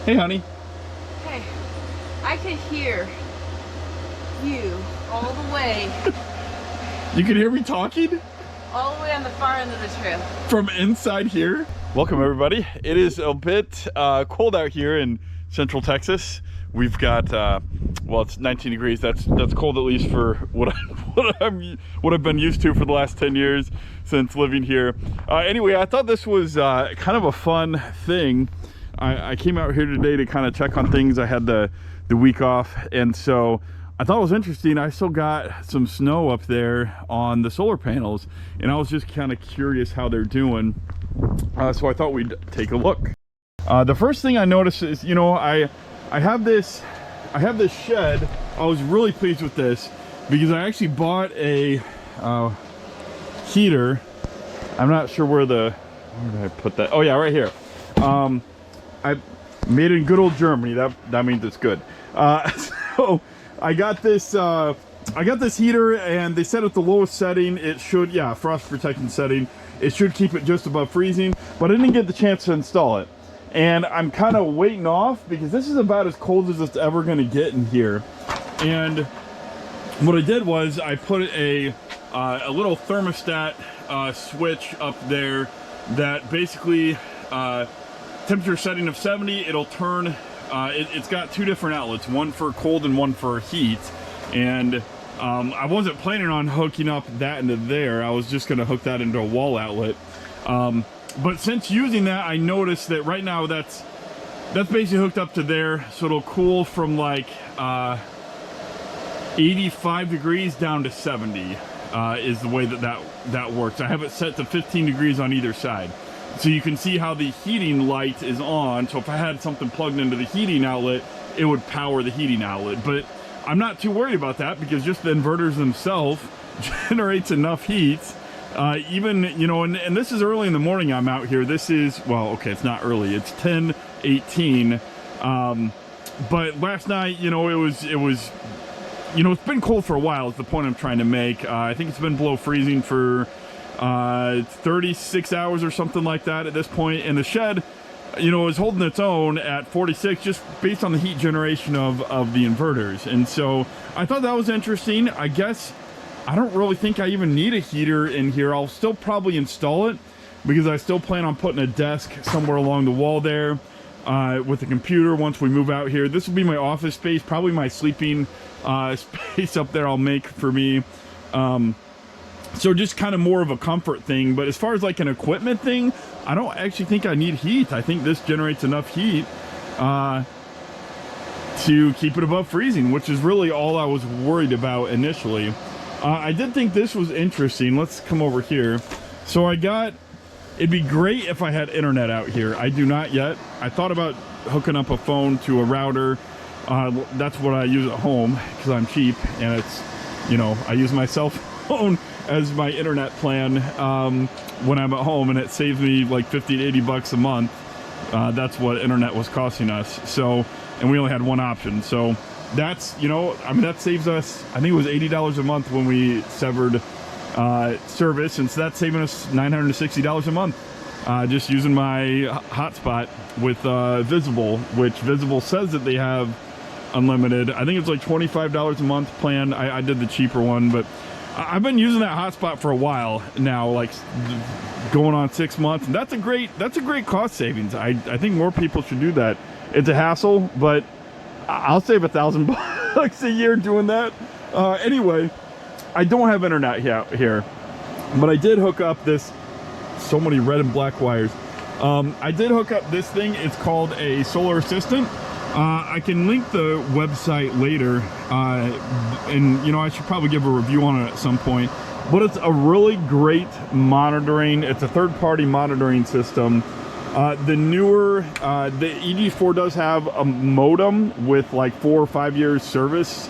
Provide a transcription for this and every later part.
Hey, honey. Hey, I can hear you all the way. You can hear me talking? All the way on the far end of the trail. From inside here? Welcome, everybody. It is a bit cold out here in Central Texas. We've got, well, it's 19 degrees. That's cold, at least for what I've been used to for the last 10 years since living here. Anyway, I thought this was kind of a fun thing. I came out here today to kind of check on things. I had the week off, and so I thought it was interesting. I still got some snow up there on the solar panels, and I was just kind of curious how they're doing. So I thought we'd take a look. The first thing I noticed is, you know, I have this shed. I was really pleased with this because I actually bought a heater. I'm not sure where did I put that? Oh yeah, right here. I made it in good old Germany. That means it's good. So I got this heater, and they set it at the lowest setting. It should, yeah, frost protection setting. It should keep it just above freezing, but I didn't get the chance to install it. And I'm kind of waiting off because this is about as cold as it's ever going to get in here. And what I did was I put a little thermostat switch up there that basically temperature setting of 70, it'll turn, it's got two different outlets, one for cold and one for heat. And I wasn't planning on hooking up that into there. I was just going to hook that into a wall outlet. But since using that, I noticed that right now that's basically hooked up to there, so it'll cool from like 85 degrees down to 70 is the way that works. I have it set to 15 degrees on either side. So you can see how the heating light is on. So if I had something plugged into the heating outlet, it would power the heating outlet. But I'm not too worried about that because just the inverters themselves generates enough heat. Even, you know, and this is early in the morning I'm out here. This is, well, okay, it's not early. It's 10:18. But last night, you know, it was, you know, it's been cold for a while is the point I'm trying to make. I think it's been below freezing for 36 hours or something like that at this point. And the shed, you know, is holding its own at 46 just based on the heat generation of the inverters. And so I thought that was interesting. I guess I don't really think I even need a heater in here. I'll still probably install it because I still plan on putting a desk somewhere along the wall there with a computer once we move out here. This will be my office space, probably my sleeping space up there I'll make for me. So just kind of more of a comfort thing. But as far as like an equipment thing, I don't actually think I need heat. I think this generates enough heat to keep it above freezing, which is really all I was worried about initially. I did think this was interesting. Let's come over here. So it'd be great if I had internet out here. I do not yet. I thought about hooking up a phone to a router. That's what I use at home because I'm cheap, and it's, you know, I use my cell phone as my internet plan when I'm at home, and it saves me like 50 to 80 bucks a month. That's what internet was costing us. So, and we only had one option. So that's, you know, I mean, that saves us, I think it was $80 a month when we severed service, and so that's saving us $960 a month just using my hotspot with Visible, which Visible says that they have unlimited. I think it's like $25 a month plan. I did the cheaper one, but I've been using that hotspot for a while now, like going on 6 months, and that's a great cost savings. I think more people should do that. It's a hassle, but I'll save $1,000 a year doing that. Anyway, I don't have internet here, but I did hook up this, so many red and black wires. I did hook up this thing. It's called a Solar Assistant. I can link the website later, and you know, I should probably give a review on it at some point, but it's a really great monitoring. It's a third-party monitoring system. The newer, the EG4 does have a modem with like 4 or 5 years service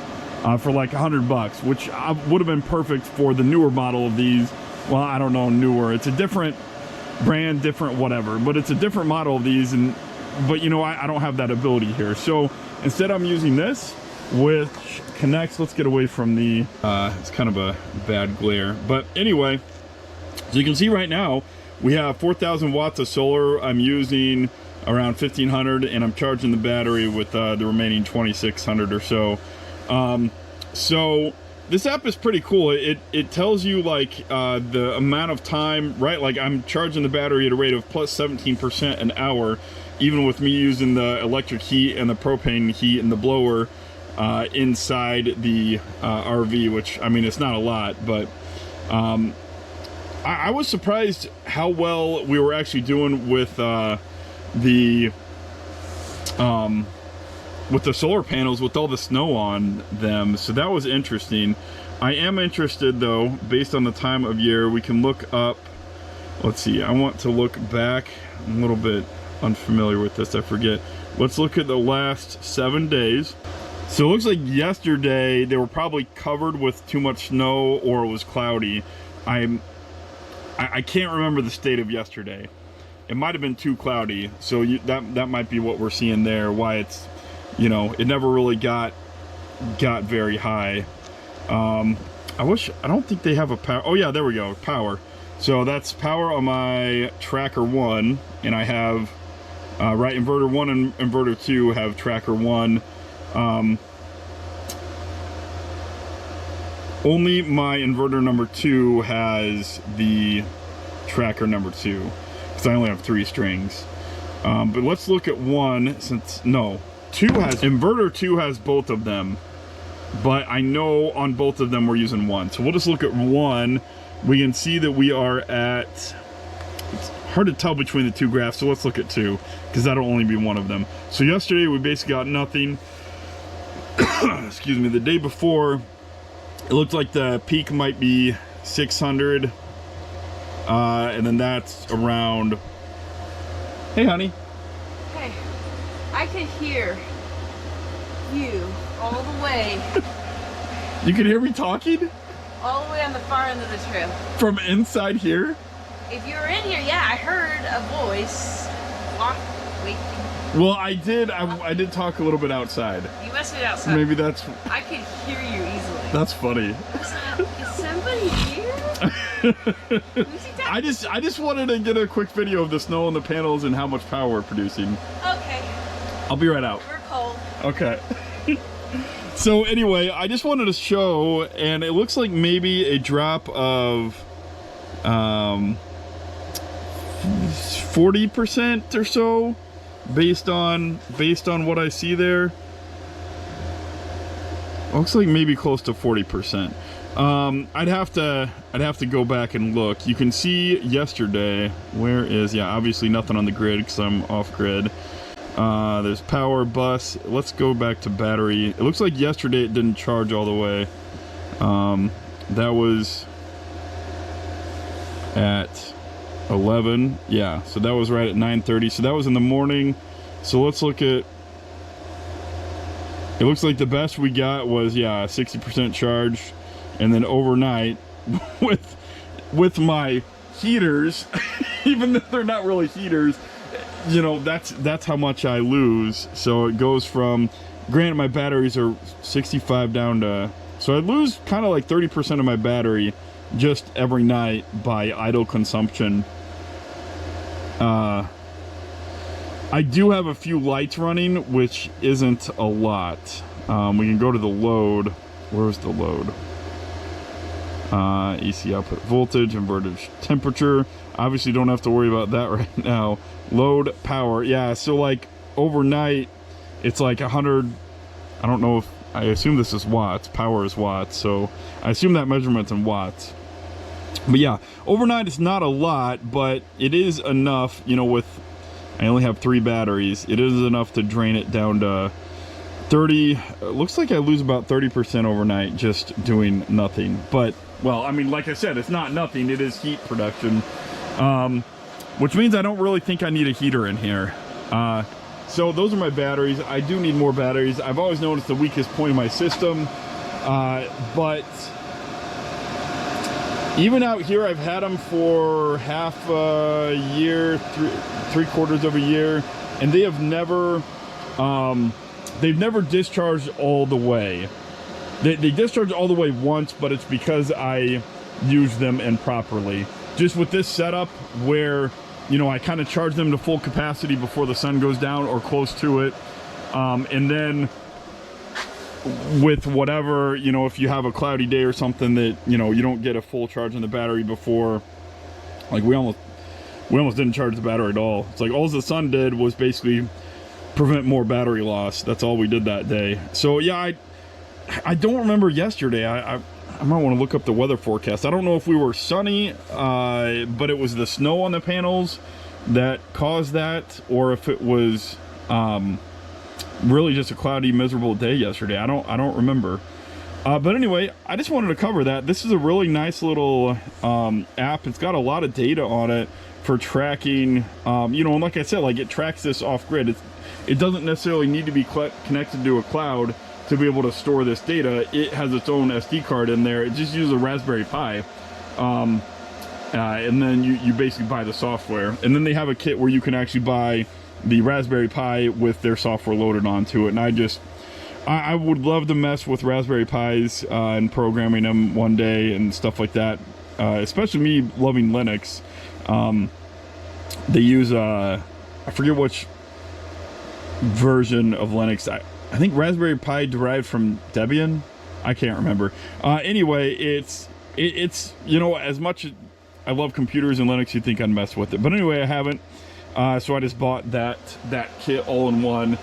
for like $100, which would have been perfect for the newer model of these. Well, I don't know, newer. It's a different brand, different whatever, but it's a different model of these. But you know, I don't have that ability here. So instead I'm using this, which connects, let's get away from the, it's kind of a bad glare. But anyway, so you can see right now, we have 4,000 watts of solar. I'm using around 1500, and I'm charging the battery with the remaining 2600 or so. So this app is pretty cool. It tells you like the amount of time, right? Like I'm charging the battery at a rate of plus 17% an hour, even with me using the electric heat and the propane heat and the blower inside the RV, which, I mean, it's not a lot, but I was surprised how well we were actually doing with the solar panels with all the snow on them. So that was interesting. I am interested though, based on the time of year, we can look up, let's see, I want to look back. I'm a little bit unfamiliar with this, I forget. Let's look at the last 7 days. So it looks like yesterday they were probably covered with too much snow, or it was cloudy. I can't remember the state of yesterday. It might have been too cloudy, so that might be what we're seeing there, why it's, you know, it never really got very high. I don't think they have a power. Oh yeah, there we go, power. So that's power on my tracker 1, and I have right, inverter 1 and inverter 2 have tracker 1. Only my inverter number 2 has the tracker number 2, because I only have 3 strings. But let's look at 1, since, no, 2 has, inverter 2 has both of them, but I know on both of them we're using 1. So we'll just look at 1. We can see that we are at, it's hard to tell between the 2 graphs, so let's look at 2, because that'll only be one of them. So yesterday we basically got nothing. Excuse me. The day before, it looked like the peak might be 600, and then that's around, hey honey. Hey, I can hear you all the way. You can hear me talking? All the way on the far end of the trail. From inside here? If you were in here, yeah, I heard a voice. Wait. Well, I did did talk a little bit outside. You must be outside. Maybe that's... I could hear you easily. That's funny. Is somebody here? Who's he talking? I just wanted to get a quick video of the snow on the panels and how much power we're producing. Okay. I'll be right out. We're cold. Okay. So anyway, I just wanted to show, and it looks like maybe a drop of 40% or so, based on what I see there. Looks like maybe close to 40%. I'd have to go back and look. You can see yesterday, where is, yeah, obviously nothing on the grid because I'm off grid. There's power, bus. Let's go back to battery. It looks like yesterday it didn't charge all the way. That was at 11. Yeah, so that was right at 9:30. So that was in the morning. So let's look at, it looks like the best we got was, yeah, 60% charge. And then overnight with my heaters, even though they're not really heaters, you know, that's how much I lose. So it goes from, granted my batteries are 65 down to, so I lose kind of like 30% of my battery just every night by idle consumption. I do have a few lights running, which isn't a lot. We can go to the load. Where's the load? AC output voltage, inverter temperature. Obviously don't have to worry about that right now. Load power. Yeah, so like overnight it's like 100, I don't know if, I assume this is watts. Power is watts, so I assume that measurement's in watts. But yeah, overnight it's not a lot, but it is enough, you know, with, I only have 3 batteries, it is enough to drain it down to 30. It looks like I lose about 30% overnight just doing nothing. But, well, I mean, like I said, it's not nothing, it is heat production. Which means I don't really think I need a heater in here. So those are my batteries. I do need more batteries. I've always known it's the weakest point of my system. But even out here, I've had them for half a year, 3/4 of a year, and they have never, they've never discharged all the way. They discharge all the way once, but it's because I use them improperly. Just with this setup where you know, I kind of charge them to full capacity before the sun goes down or close to it. And then with whatever, you know, if you have a cloudy day or something that, you know, you don't get a full charge on the battery before, like we almost didn't charge the battery at all. It's like all the sun did was basically prevent more battery loss. That's all we did that day. So yeah, I don't remember yesterday. I might want to look up the weather forecast. I don't know if we were sunny, but it was the snow on the panels that caused that, or if it was really just a cloudy, miserable day yesterday. I don't remember. But anyway, I just wanted to cover that. This is a really nice little app. It's got a lot of data on it for tracking. You know, and like I said, like it tracks this off grid. It doesn't necessarily need to be connected to a cloud to be able to store this data. It has its own SD card in there. It just uses a Raspberry Pi. And then you basically buy the software. And then they have a kit where you can actually buy the Raspberry Pi with their software loaded onto it. And I would love to mess with Raspberry Pis and programming them one day and stuff like that. Especially me loving Linux. They use, I forget which version of Linux. I think Raspberry Pi derived from Debian. I can't remember. Anyway, it's you know, as much as I love computers and Linux, you'd think I'd mess with it. But anyway, I haven't. So I just bought that kit all in one.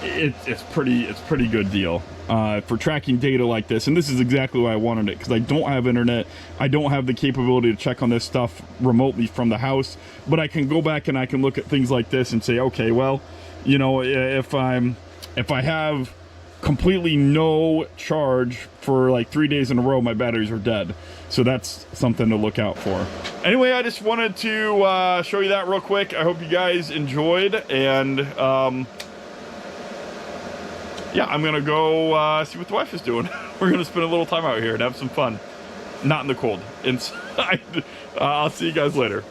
It's pretty good deal for tracking data like this. And this is exactly why I wanted it, because I don't have internet. I don't have the capability to check on this stuff remotely from the house. But I can go back and I can look at things like this and say, okay, well, you know, if I have completely no charge for like 3 days in a row, my batteries are dead. So that's something to look out for. Anyway, I just wanted to show you that real quick. I hope you guys enjoyed, and yeah, I'm gonna go see what the wife is doing. We're gonna spend a little time out here and have some fun. Not in the cold, inside. I'll see you guys later.